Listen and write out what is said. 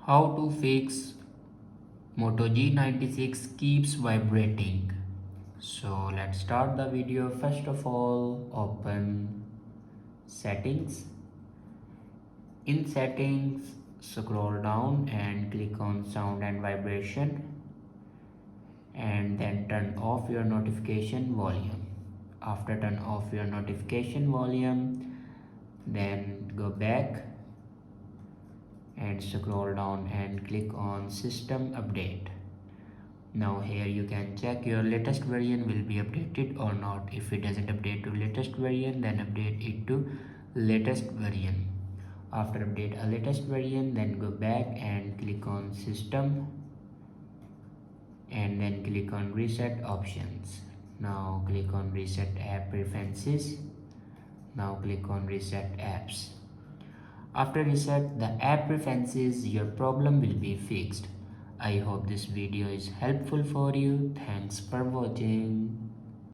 How to fix Moto G96 keeps vibrating. So let's start the video. First of all, open settings. In settings, scroll down and click on sound and vibration, and then turn off your notification volume. After turn off your notification volume, then go back and scroll down and click on system update. Now here you can check your latest version will be updated or not. If it doesn't update to latest version, then update it to latest version. After update a latest version, then go back and click on system and then click on reset options. Now click on reset app preferences. Now click on reset apps. After reset the app preferences, your problem will be fixed. I hope this video is helpful for you. Thanks for watching.